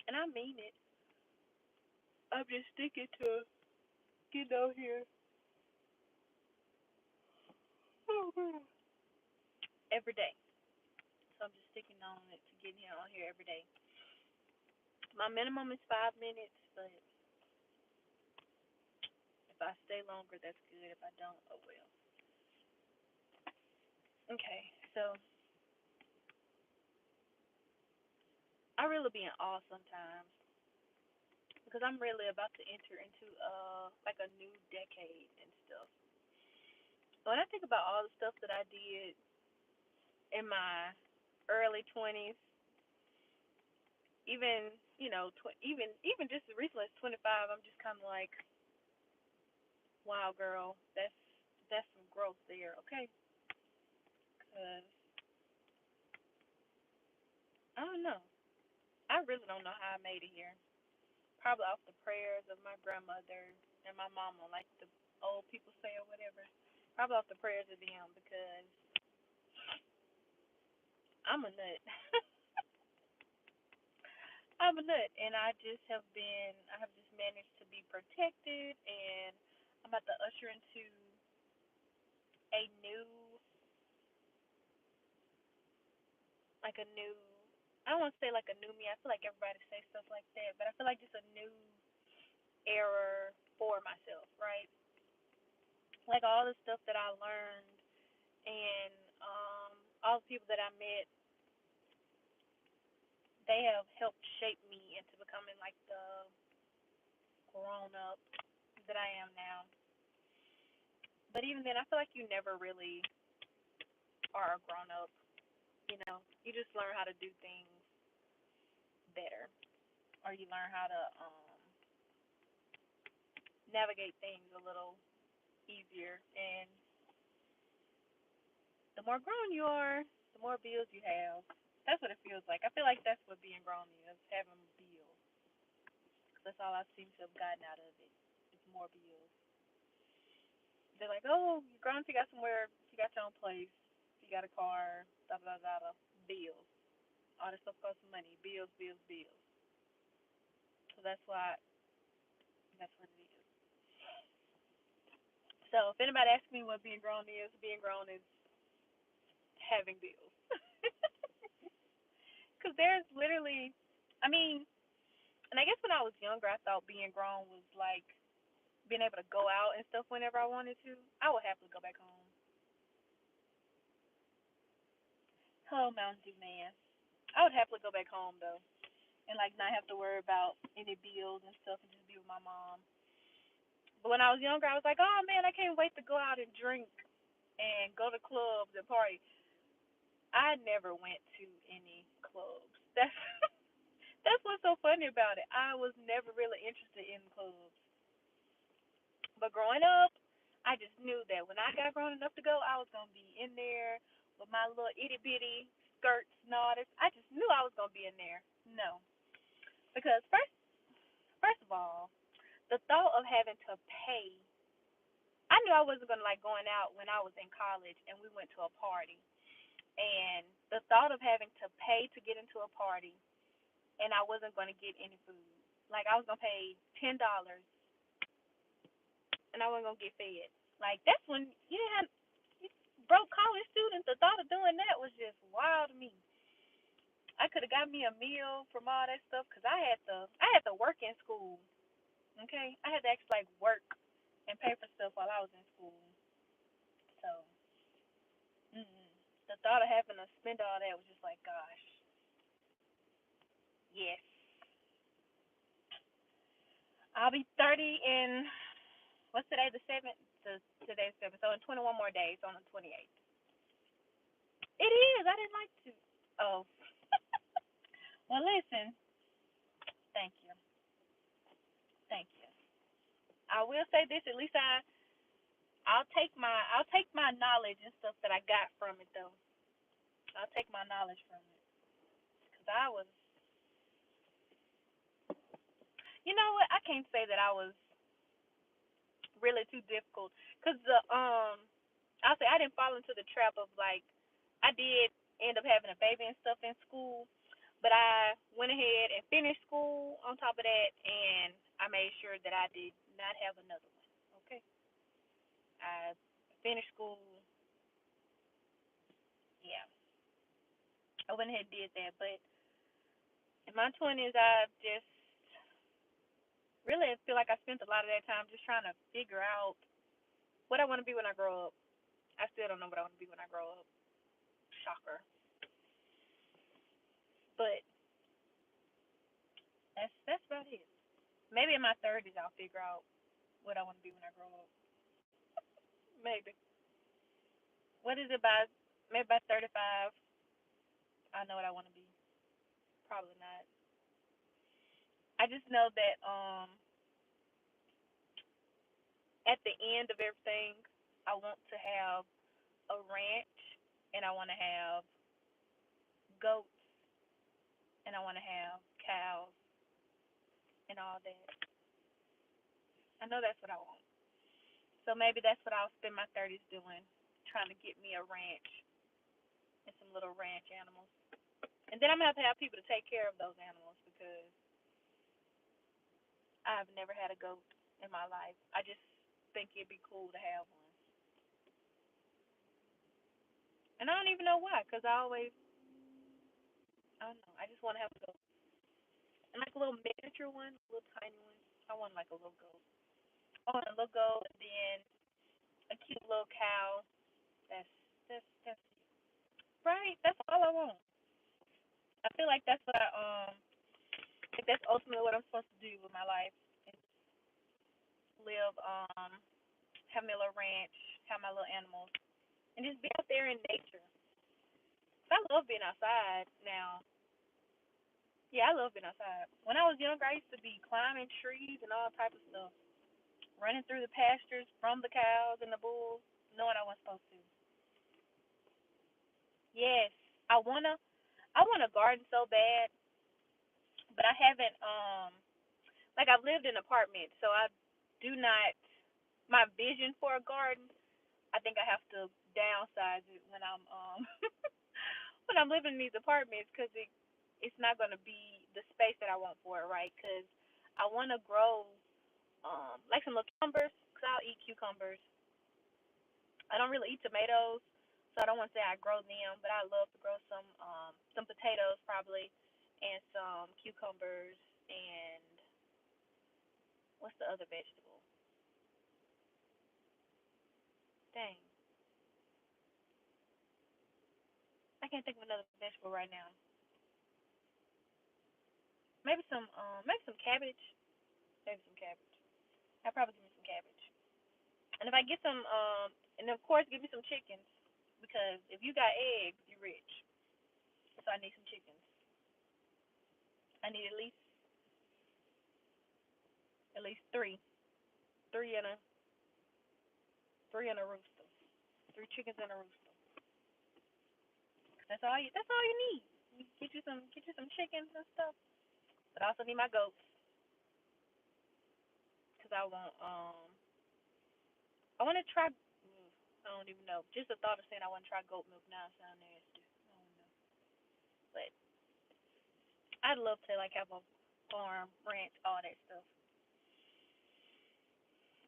And I mean it. I'm just sticking to getting out here every day. So I'm just sticking on it to getting here on here every day. My minimum is 5 minutes, but if I stay longer, that's good. If I don't, oh well. Okay, so I really be in awe sometimes because I'm really about to enter into like a new decade and stuff. When I think about all the stuff that I did in my early 20s, even even just as recently as 25, I'm just kind of like, wow, girl, that's some growth there, okay? Cause I don't know, I really don't know how I made it here. Probably off the prayers of my grandmother and my mama, like the old people say or whatever. Probably off the prayers of them because I'm a nut. I'm a nut, and I have just managed to be protected, and I'm about to usher into a new, like a new, I don't want to say like a new me. I feel like everybody says stuff like that, but I feel like just a new era for myself, right? Like all the stuff that I learned and all the people that I met, they have helped shape me into becoming like the grown up that I am now. But even then, I feel like you never really are a grown up. You just learn how to do things better, or you learn how to navigate things a little easier. And the more grown you are, the more bills you have. That's what it feels like. I feel like that's what being grown is, having bills. 'Cause that's all I seem to have gotten out of it. It's more bills. They're like, oh, you're grown, you got somewhere, you got your own place, you got a car, da da da da. Bills. All this stuff costs money. Bills, bills, bills. So that's what it is. So if anybody asks me what being grown is having bills. Because there's literally, I mean, and I guess when I was younger, I thought being grown was like being able to go out and stuff whenever I wanted to. I would happily go back home. Oh, Mountain Dew man. I would happily go back home though, and like not have to worry about any bills and stuff, and just be with my mom. But when I was younger, I was like, oh man, I can't wait to go out and drink and go to clubs and party. I never went to any clubs. That's what's so funny about it. I was never really interested in clubs. But growing up, I just knew that when I got grown enough to go, I was gonna be in there with my little itty bitty skirts and all this. I just knew I was gonna be in there. No, because first of all, the thought of having to pay. I knew I wasn't gonna like going out when I was in college and we went to a party. And the thought of having to pay to get into a party and I wasn't gonna get any food. Like I was gonna pay $10 and I wasn't gonna get fed. Like that's when you had broke college students. The thought of doing that was just wild to me. I could have got me a meal from all that stuff because I had to work in school. Okay, I had to actually like work and pay for stuff while I was in school. So the thought of having to spend all that was just like, gosh, yes. I'll be 30 in what's today, the seventh? Today's seventh. So in 21 more days, on the 28th. It is. I didn't like to. Oh, well, listen. Thank you. Thank you. I will say this. At least I'll take my knowledge and stuff that I got from it though. I'll take my knowledge from it because I was. You know what? I can't say that I was really too difficult because I'll say I didn't fall into the trap of like I did end up having a baby and stuff in school, But I went ahead and finished school on top of that, and I made sure that I did not have another one. Okay, I finished school. Yeah, I went ahead and did that. But in my 20s, I just really feel like I spent a lot of that time just trying to figure out what I want to be when I grow up. I still don't know what I want to be when I grow up. Shocker. But that's about it. Maybe in my 30s I'll figure out what I want to be when I grow up. Maybe. What is it by maybe by 35? I know what I want to be. Probably not. I just know that at the end of everything, I want to have a ranch, and I want to have goats, and I want to have cows and all that. I know that's what I want. So maybe that's what I'll spend my 30s doing, trying to get me a ranch and some little ranch animals. And then I'm gonna have people to take care of those animals because I've never had a goat in my life. I just think it'd be cool to have one. And I don't even know why, because I don't know, I just want to have a goat. And like a little miniature one, a little tiny one. I want like a little goat. I want a little goat and then a cute little cow. That's right. That's all I want. I feel like that's what like that's ultimately what I'm supposed to do with my life. Is live, have my little ranch, have my little animals, and just be out there in nature. 'Cause I love being outside now. Yeah, I love being outside. When I was younger, I used to be climbing trees and all type of stuff, running through the pastures from the cows and the bulls, knowing I wasn't supposed to. Yes, I wanna, I want a garden so bad, but I haven't. Like I've lived in apartments, so I do not. My vision for a garden, I think I have to downsize it when I'm when I'm living in these apartments because it's not gonna be the space that I want for it, right? Because I want to grow like some little cucumbers. Cause I'll eat cucumbers. I don't really eat tomatoes, so I don't want to say I grow them, but I love to grow some potatoes probably, and some cucumbers and what's the other vegetable? Dang, I can't think of another vegetable right now. Maybe some cabbage. Maybe some cabbage. I probably give me some cabbage. And if I get some and of course give me some chickens because if you got eggs, you're rich. So I need some chickens. I need at least three, three and a three and a rooster, three chickens and a rooster. That's all you need. You get you some chickens and stuff. But I also need my goats because I want to try. I don't even know. Just the thought of saying I want to try goat milk now sounds nasty. I don't know, but I'd love to like have a farm, ranch, all that stuff.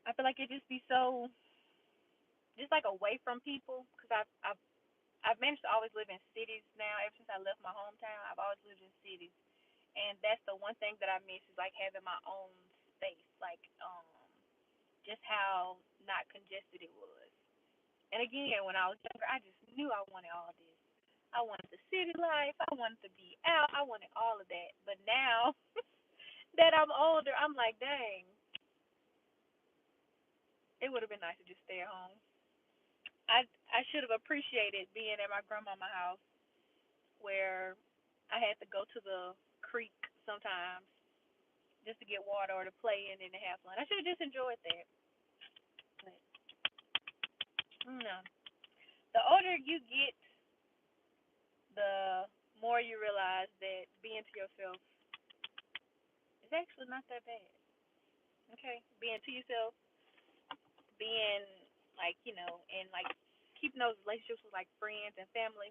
I feel like it just be so just like away from people because I've managed to always live in cities now. Ever since I left my hometown, I've always lived in cities, and that's the one thing that I miss is like having my own space, like just how not congested it was. And again, when I was younger, I just knew I wanted all this. I wanted the city life. I wanted to be out. I wanted all of that. But now that I'm older, I'm like, dang, it would have been nice to just stay at home. I should have appreciated being at my grandmama's house where I had to go to the creek sometimes just to get water or to play in and have fun. I should have just enjoyed that. But no. The older you get, the more you realize that being to yourself is actually not that bad. Okay, being to yourself, being like and like keeping those relationships with like friends and family.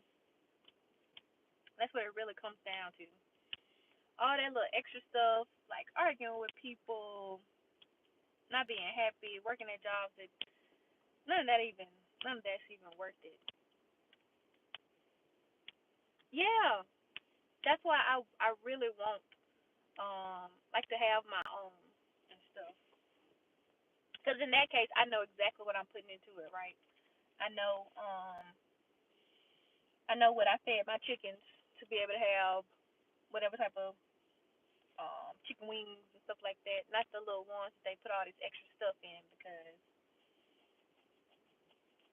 That's what it really comes down to. all that little extra stuff, like arguing with people, not being happy, working at jobs that none of that even none of that's even worth it. Yeah, that's why I really want like to have my own and stuff. Because in that case, I know exactly what I'm putting into it, right? I know I know what I fed my chickens to be able to have whatever type of chicken wings and stuff like that. Not the little ones that they put all this extra stuff in because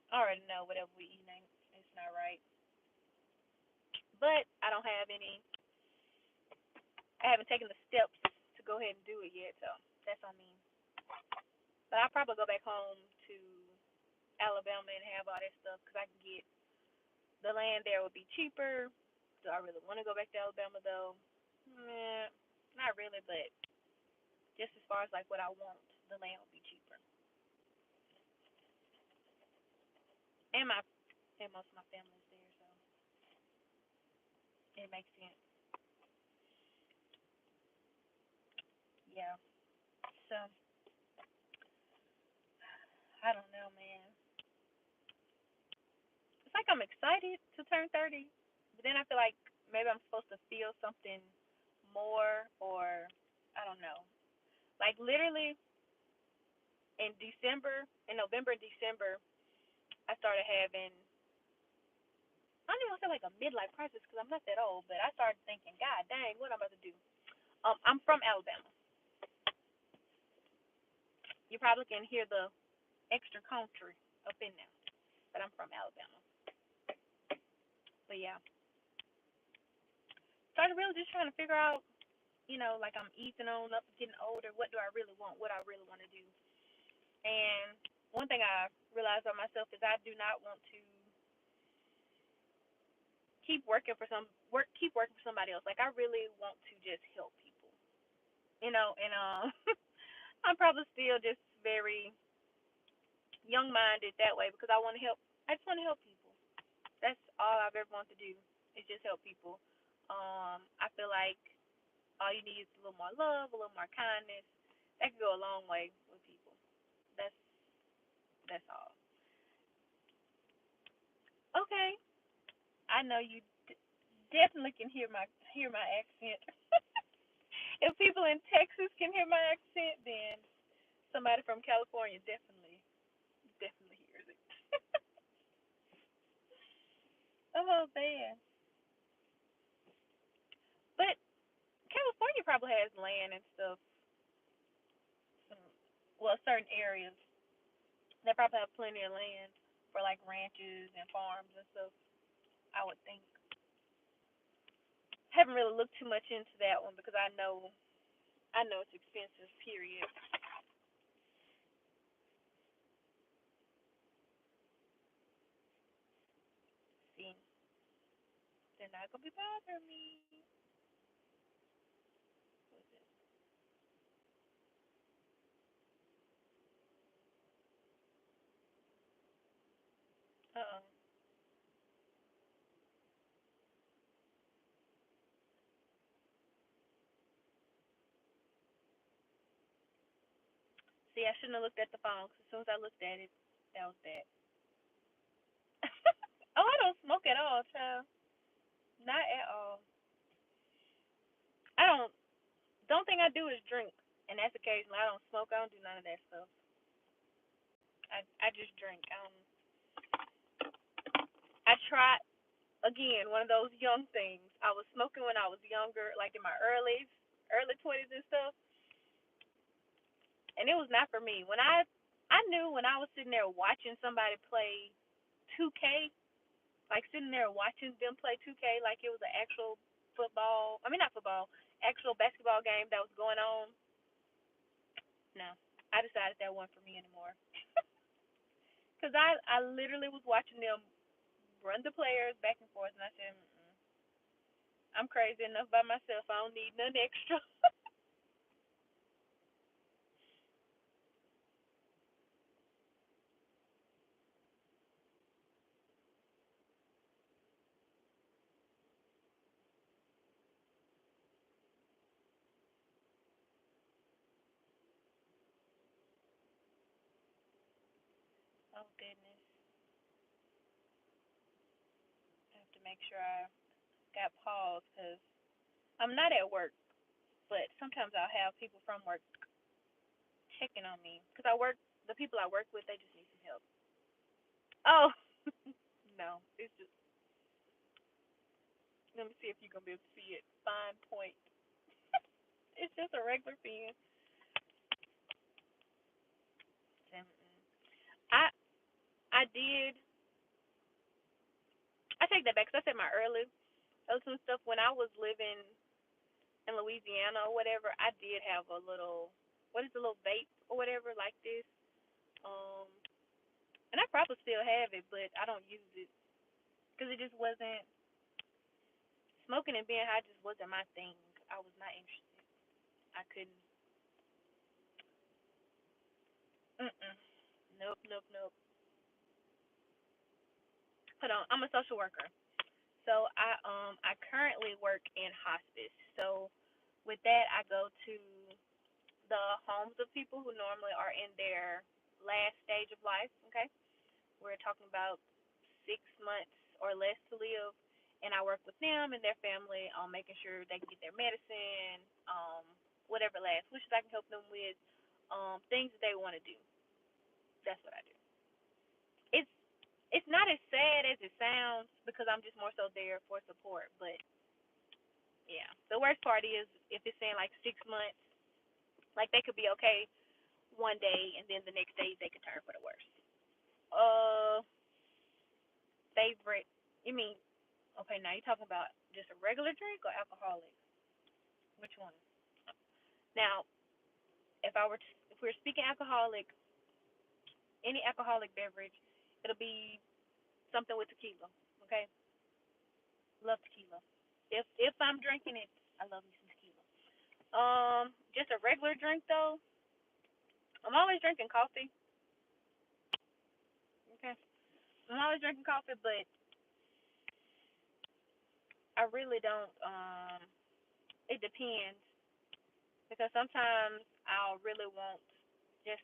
I already know whatever we eat ain't it's not right. But I don't have any. I haven't taken the steps to go ahead and do it yet, so that's on me. But I'll probably go back home to Alabama and have all that stuff because I can get the land there would be cheaper. Do I really want to go back to Alabama though? Nah, not really, but just as far as like what I want, the land will be cheaper. And my and most of my family's there, so it makes sense. Yeah. So I don't know, man. It's like I'm excited to turn 30, but then I feel like maybe I'm supposed to feel something more, or I don't know. Like literally in November and December, I started having I don't even want to say like a midlife crisis because I'm not that old, but I started thinking, God dang, what I'm about to do. I'm from Alabama. You probably can hear the extra country up in there, but I'm from Alabama. But yeah, started really just trying to figure out, like I'm easing on up, getting older. What do I really want? What I really want to do? And one thing I realized about myself is I do not want to keep working for somebody else. Like I really want to just help people, and I'm probably still just very young minded that way because I want to help. I just want to help people. That's all I've ever wanted to do is just help people. I feel like all you need is a little more love, a little more kindness. That could go a long way with people. That's that's all. Okay, I know you definitely can hear my accent. If people in Texas can hear my accent, then somebody from California definitely hears it. Oh man, but California probably has land and stuff. Some, well, certain areas they probably have plenty of land for like ranches and farms and stuff. I would think. Haven't really looked too much into that one because I know it's expensive. Period. See, they're not gonna be bothering me. What's it? Uh oh. See, I shouldn't have looked at the phone 'cause as soon as I looked at it, that was that. Oh, I don't smoke at all, child. Not at all. I don't think I do is drink, and that's occasionally. I don't smoke. I don't do none of that stuff. I just drink. I tried again one of those young things. I was smoking when I was younger, like in my early 20s and stuff, and it was not for me. I knew when I was sitting there watching somebody play 2K, like sitting there watching them play 2K, like it was an actual football. I mean not football, actual basketball game that was going on. No, I decided that wasn't for me anymore. Cause I literally was watching them run the players back and forth, and I said, mm-mm, I'm crazy enough by myself. I don't need nothing extra. Goodness. I have to make sure I got pause because I'm not at work, but sometimes I'll have people from work checking on me because the people I work with, they just need some help. Oh, no. It's just, let me see if you're going to be able to see it. Fine point. It's just a regular pen. I, I did, I take that back because I said my early some stuff when I was living in Louisiana or whatever. I did have a little, what is a little vape or whatever like this. Um, and I probably still have it, but I don't use it because it just wasn't smoking and being high just wasn't my thing. I was not interested. I couldn't. Mm-mm. Nope, nope, nope. Hold on. I'm a social worker. So I currently work in hospice. So with that I go to the homes of people who normally are in their last stage of life, okay? We're talking about 6 months or less to live, and I work with them and their family on making sure they can get their medicine, whatever lasts, which I can help them with, things that they want to do. That's what I do. It's it's not as sad as it sounds because I'm just more so there for support. But yeah, the worst part is if it's saying like 6 months, like they could be okay one day and then the next day they could turn for the worst. Uh, favorite? You mean okay? Now you talking about just a regular drink or alcoholic? Which one? Now, if we're speaking alcoholic, any alcoholic beverage, it'll be something with tequila. Okay, love tequila. If I'm drinking it, I love me some tequila. Just a regular drink though. I'm always drinking coffee. Okay, I'm always drinking coffee, but I really don't. It depends because sometimes I'll really want just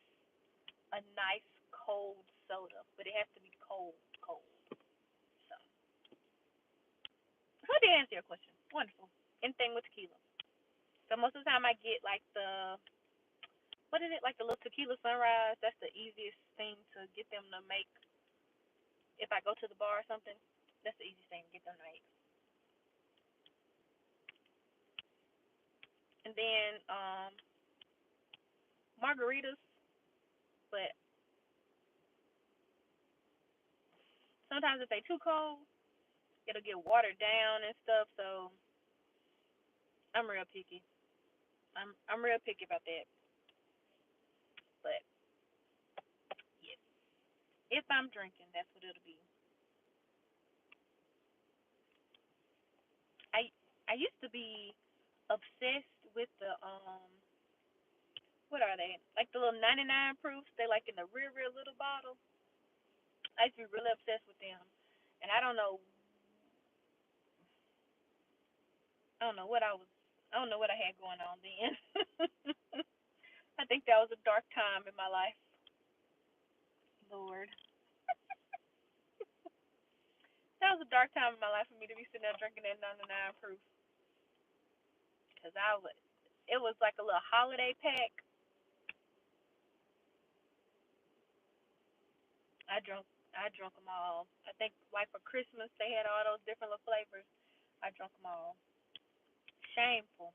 a nice cold soda, but it has to be cold, cold. So, who did answer your question? Wonderful. Anything with tequila. So most of the time I get like what is it, like the little tequila sunrise? That's the easiest thing to get them to make. If I go to the bar or something, that's the easiest thing to get them to make. And then margaritas, but sometimes if they too cold, it'll get watered down and stuff. So I'm real picky. I'm real picky about that. But yes, if I'm drinking, that's what it'll be. I I used to be obsessed with the what are they? Like the little 99 proofs. They like in the real little bottle. I used to be really obsessed with them, and I don't know what I was. I don't know what I had going on then. I think that was a dark time in my life. Lord, that was a dark time in my life for me to be sitting there drinking that 99 proof. Cause I was, it was like a little holiday pack. I drunk, I drunk them all. I think like for Christmas they had all those different little flavors. I drunk them all. Shameful.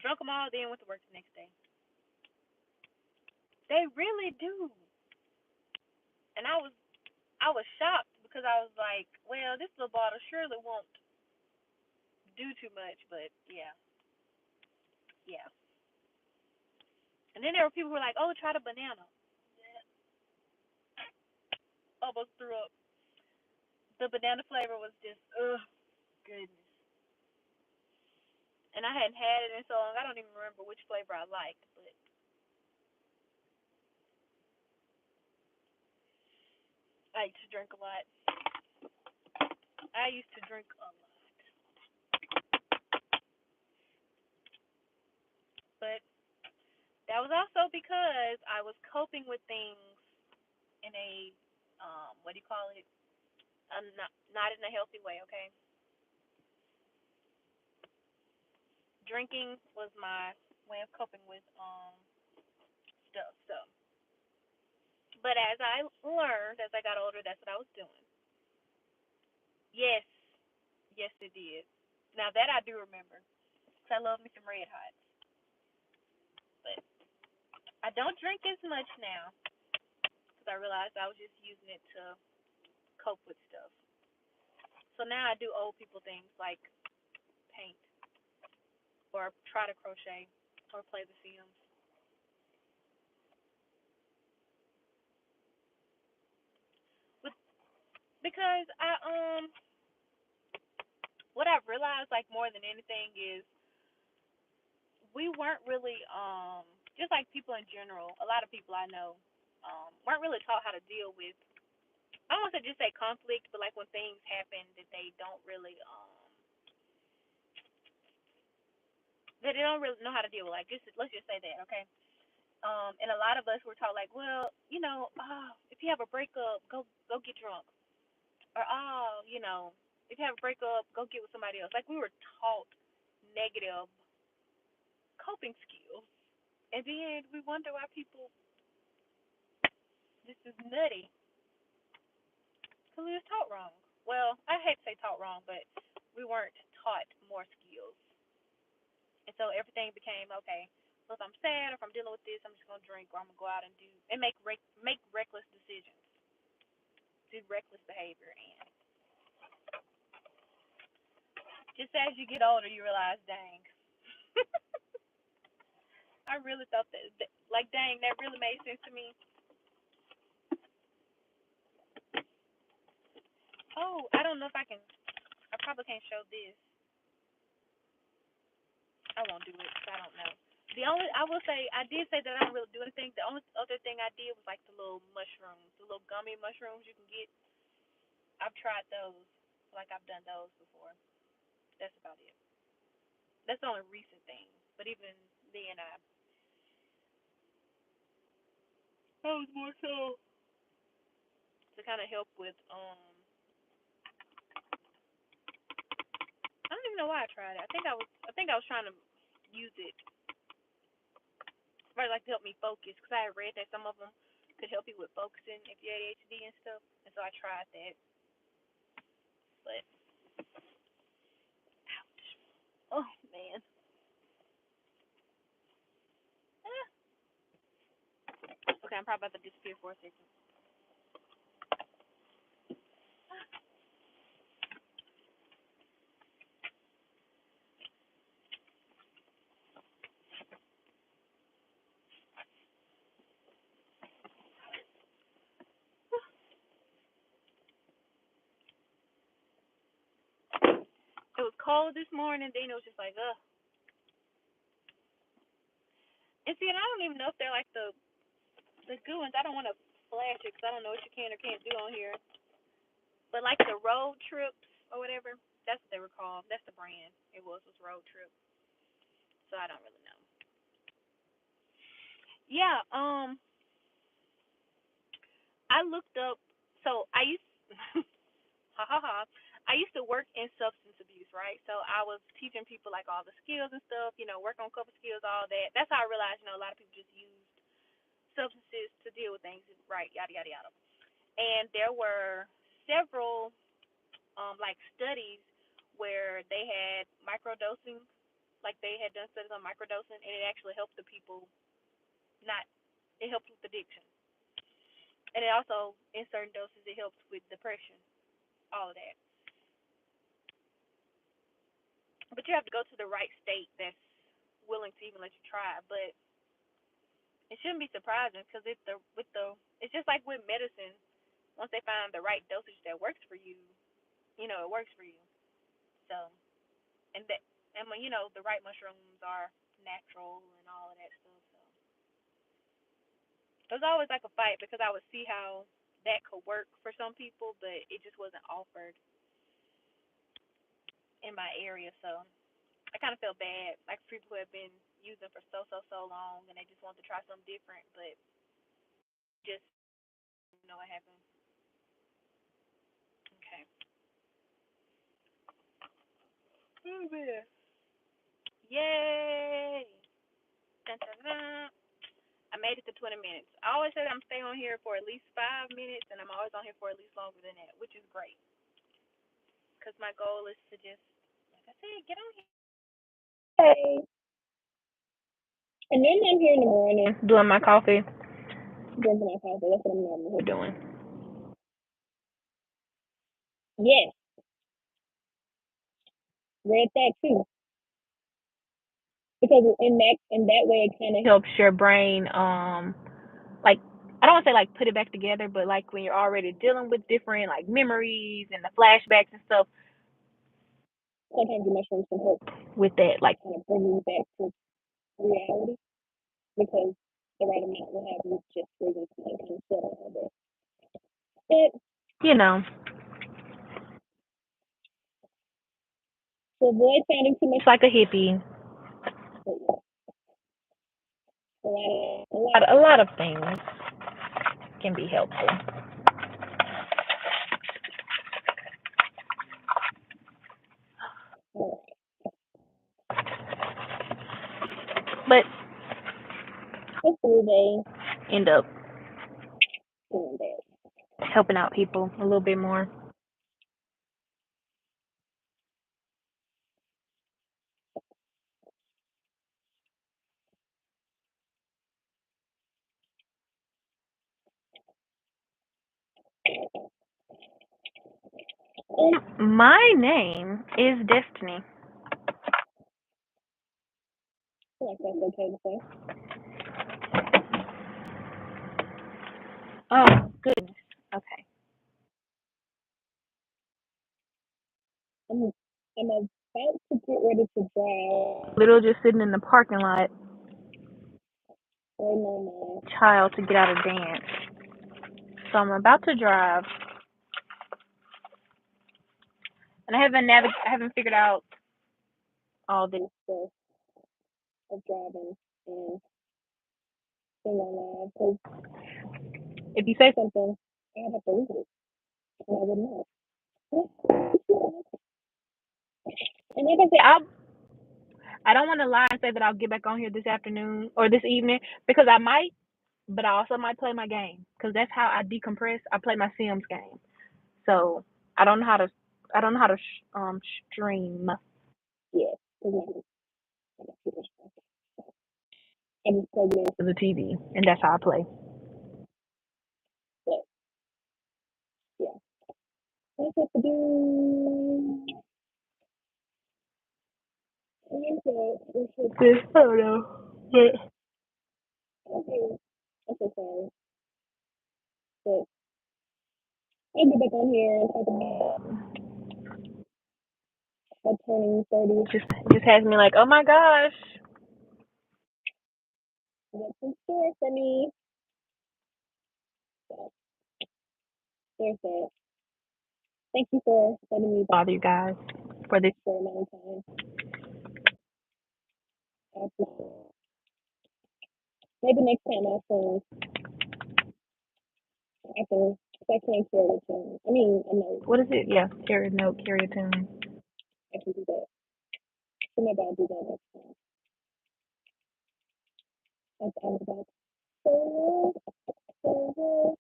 Drunk them all, then went to work the next day. They really do. And I was shocked because I was like, well, this little bottle surely won't do too much, but yeah, yeah. And then there were people who were like, oh, try the banana. Almost threw up. The banana flavor was just, ugh, goodness. And I hadn't had it in so long, I don't even remember which flavor I liked, but I used to drink a lot. I used to drink a lot. But that was also because I was coping with things. in a what do you call it? Not in a healthy way. Okay, drinking was my way of coping with stuff. So, but as I learned as I got older, that's what I was doing. Yes, yes, it did. Now that I do remember, 'cause I love me some Red Hot, but I don't drink as much now because I realized I was just using it to cope with stuff. So now I do old people things like paint or try to crochet or play The Sims. But because what I've realized like more than anything is we weren't really just like people in general, a lot of people I know weren't really taught how to deal with, I don't want to just say conflict, but like when things happen that they don't really that they don't really know how to deal with. Like just let's just say that, okay? And a lot of us were taught like, well, if you have a breakup, go get drunk, or if you have a breakup, go get with somebody else. Like we were taught negative coping skills, and then we wonder why people this is nutty because we was taught wrong. Well, I hate to say taught wrong, but we weren't taught more skills, and so everything became okay. So if I'm sad or if I'm dealing with this, I'm just gonna drink or I'm gonna go out and do and make reckless decisions, do reckless behavior, and just as you get older, you realize, dang, I really thought that like, dang, that really made sense to me. Oh, I don't know if I can. I probably can't show this. I won't do it 'cause I don't know. The only I will say I did say that I don't really do anything. The only other thing I did was like the little mushrooms, the little gummy mushrooms you can get. I've tried those. Like I've done those before. That's about it. That's the only recent thing. But even then, I that was more so to kind of help with I don't even know why I tried it. I think I was trying to use it for like to help me focus because I had read that some of them could help you with focusing if you had ADHD and stuff, and so I tried that. But oh man, okay, I'm probably about to disappear for a second. It was cold this morning, then it was just like ugh. And see, and I don't even know if they're like the good ones. I don't want to flash it because I don't know what you can or can't do on here. But like the road trips or whatever, that's what they were called. That's the brand. It was road trip. So I don't really know. Yeah. I looked up. So I used ha ha ha. I used to work in substance abuse, right? So I was teaching people like all the skills and stuff, work on couple skills, all that. That's how I realized, a lot of people just used substances to deal with things, right? Yada yada yada. And there were several like studies where they had microdosing, like they had done studies on microdosing, and it actually helped the people not. It helped with addiction, and it also in certain doses it helps with depression, all of that. But you have to go to the right state that's willing to even let you try. But it shouldn't be surprising because it's just like with medicine. Once they find the right dosage that works for you, it works for you. So and that and when the right mushrooms are natural and all of that stuff. So it was always like a fight because I would see how that could work for some people, but it just wasn't offered in my area. So I kind of felt bad, like people who have been using for so long, and they just want to try something different, but just know what happened. Okay. Oh man. Yay! Dun, dun, dun. I made it to 20 minutes. I always say that I'm staying on here for at least 5 minutes, and I'm always on here for at least longer than that, which is great. Because my goal is to just, like I said, get on here. Hey. And then I'm here in the morning doing my coffee. Drinking my coffee. That's what I'm normally doing. Yes. Read that too. Because in that way it kind of helps your brain like I don't want to say like put it back together, but like when you're already dealing with different like memories and the flashbacks and stuff, sometimes the mushrooms can help with that, like kind of bring you back to reality because the right amount will have you just really kind of settle a bit. But to avoid sounding too much like a hippie, a lot of things can be helpful. But hopefully they end up doing that, helping out people a little bit more. My name is Destiny. I feel like that's okay to say. Oh, goodness. Okay. I'm about to get ready to drive. Little just sitting in the parking lot waiting on my child to get out of dance. So I'm about to drive, and I haven't figured out all this stuff of driving and being online. Because if you say something, I'd have to read it, and I wouldn't know. And like I said, I don't want to lie and say that I'll get back on here this afternoon or this evening because I might, but I also might play my game because that's how I decompress. I play my Sims game, so I don't know how to stream. Yeah, I just plug it into the TV, and that's how I play. But yeah, that's what to do. I don't know, but okay, I'm so sorry, but I'll get back on here and talk about turning 30. Just has me like, oh my gosh, what's in store for me? So there's that. Thank you for letting me bother you guys for this short amount of time. I appreciate it. Maybe next time I can, I can't carry a tune. I mean, a note. What is it? Yeah, carry a note, carry a tune. I can do that. So maybe I'll do that next time. That's all about. So, so,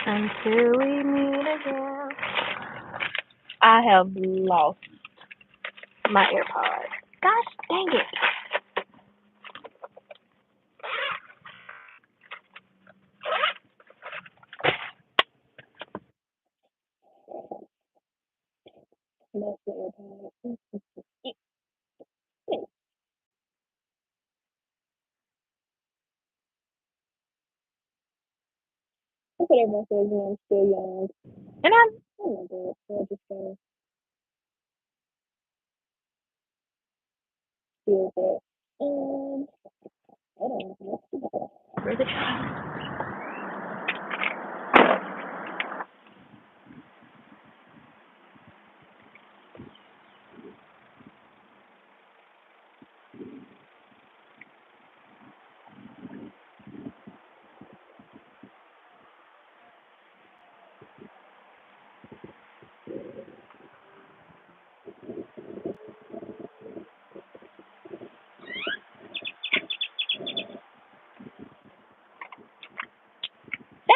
until we meet again. I have lost my AirPod. Gosh dang it. Lost my AirPod. That's what everyone says when I'm still young. And oh my God, I just feel that. I don't know. Where's it?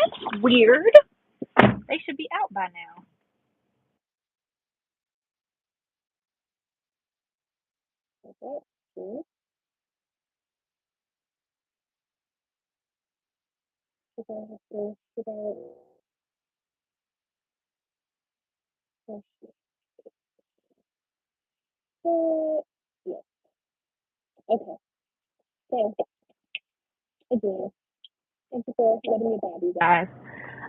That's weird. They should be out by now. Okay. Yes. Okay. So again, thank you for letting me bother you guys.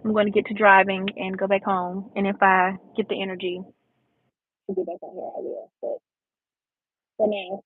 I'm going to get to driving and go back home. And if I get the energy to get back on here, I will. But for now,